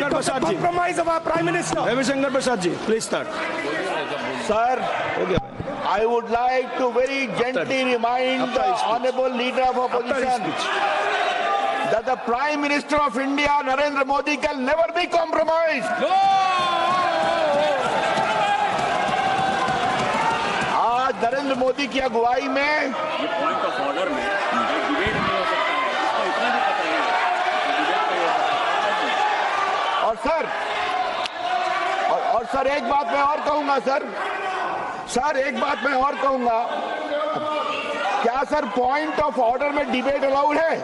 Ravisankar Prasad ji. Compromise of our Prime Minister. Ravisankar Prasad ji, please start. Sir, I would like to very gently remind the Honourable Leader of Opposition that the Prime Minister of India, Narendra Modi, can never be compromised. आज नरेंद्र मोदी की अगुवाई में ये point of order में debate नहीं हो सकता है, इसका इतना भी पता नहीं है। और सर एक बात मैं और कहूंगा सर एक बात मैं और कहूंगा, क्या सर पॉइंट ऑफ ऑर्डर में डिबेट अलाउड है?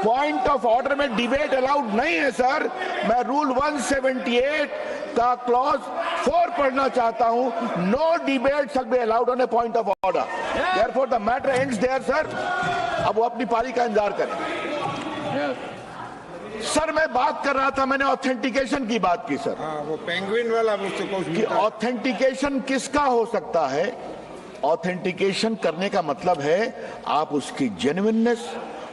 पॉइंट ऑफ ऑर्डर में डिबेट अलाउड नहीं है सर। मैं रूल 178 का क्लॉज 4 पढ़ना चाहता हूं। No debate shall be allowed on a point of order. Therefore the matter ends there sir. अब वो अपनी पारी का इंतजार करें। सर मैं बात कर रहा था, मैंने ऑथेंटिकेशन की बात की सर। वो पेंगुइन वाला कि ऑथेंटिकेशन किसका हो सकता है? ऑथेंटिकेशन करने का मतलब है आप उसकी जेन्युइननेस,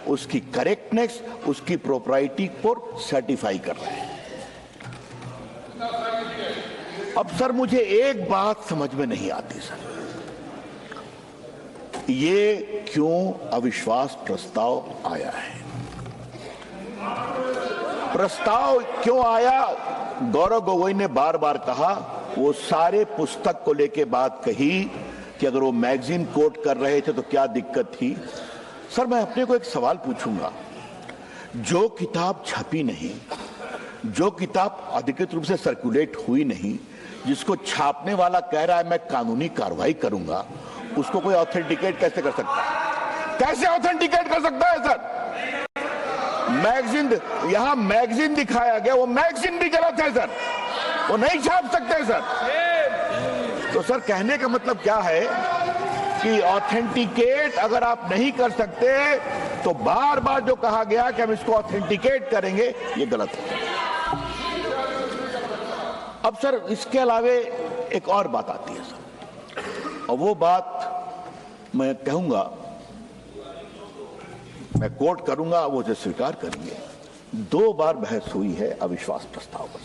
उसकी करेक्टनेस, उसकी प्रोप्राइटी को सर्टिफाई कर रहे हैं। अब सर मुझे एक बात समझ में नहीं आती सर, ये क्यों अविश्वास प्रस्ताव आया है? प्रस्ताव क्यों आया? गौरव गोगोई ने बार बार कहा, वो सारे पुस्तक को लेके बात कही कि अगर वो मैगजीन कोट कर रहे थे तो क्या दिक्कत थी। सर मैं अपने को एक सवाल पूछूंगा, जो किताब छपी नहीं, जो किताब अधिकृत रूप से सर्कुलेट हुई नहीं, जिसको छापने वाला कह रहा है मैं कानूनी कार्रवाई करूंगा, उसको कोई ऑथेंटिकेट कैसे कर सकता है? कैसे ऑथेंटिकेट कर सकता है सर? मैगजीन, यहां मैगजीन दिखाया गया, वो मैगजीन भी गलत है सर, वो नहीं छाप सकते सर। तो सर कहने का मतलब क्या है कि ऑथेंटिकेट अगर आप नहीं कर सकते तो बार बार जो कहा गया कि हम इसको ऑथेंटिकेट करेंगे, ये गलत है। अब सर इसके अलावे एक और बात आती है सर, और वो बात मैं कहूंगा, मैं कोट करूंगा, वो उसे स्वीकार करेंगे। 2 बार बहस हुई है अविश्वास प्रस्ताव पर।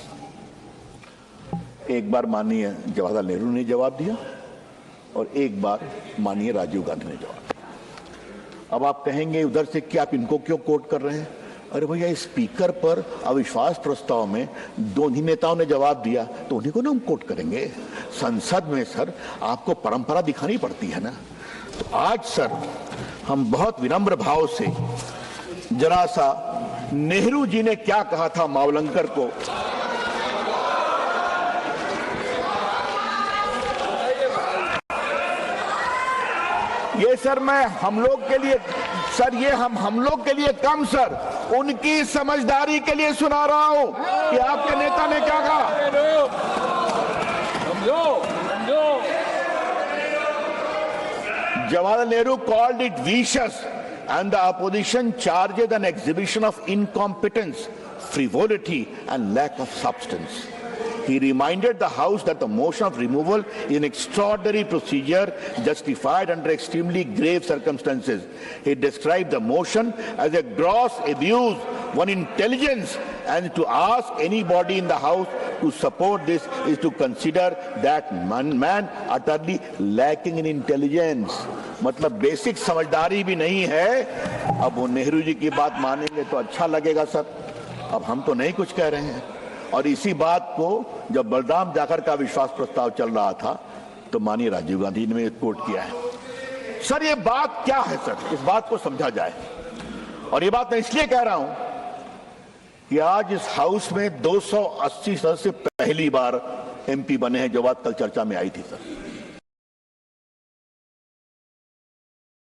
एक बार माननीय जवाहरलाल नेहरू ने जवाब दिया और एक बार माननीय राजीव गांधी ने जवाब दिया। अब आप कहेंगे उधर से कि आप इनको क्यों कोट कर रहे हैं? अरे भैया, स्पीकर पर अविश्वास प्रस्ताव में दोनों नेताओं ने जवाब दिया तो उन्हीं को ना हम कोट करेंगे। संसद में सर आपको परंपरा दिखानी पड़ती है ना। तो आज सर हम बहुत विनम्र भाव से जरा सा नेहरू जी ने क्या कहा था मावलंकर को, ये सर मैं हम लोग के लिए सर, ये हम लोग के लिए कम सर, उनकी समझदारी के लिए सुना रहा हूं कि आपके नेता ने क्या कहा। Jawaharlal Nehru called it vicious and the opposition charged an exhibition of incompetence, frivolity and lack of substance. He reminded the House that the motion of removal is an extraordinary procedure justified under extremely grave circumstances. He described the motion as a gross abuse on intelligence, and to ask anybody in the House to support this is to consider that man utterly lacking in intelligence. मतलब basic समझदारी भी नहीं है। अब वो नेहरू जी की बात मानेंगे तो अच्छा लगेगा सर, अब हम तो नहीं कुछ कह रहे हैं। और इसी बात को जब बलराम जाखड़ का विश्वास प्रस्ताव चल रहा था तो माननीय राजीव गांधी ने कोट किया है। सर ये बात क्या है सर, इस बात को समझा जाए। और ये बात मैं इसलिए कह रहा हूं कि आज इस हाउस में 280 सदस्य पहली बार एमपी बने हैं, जो बात कल चर्चा में आई थी सर।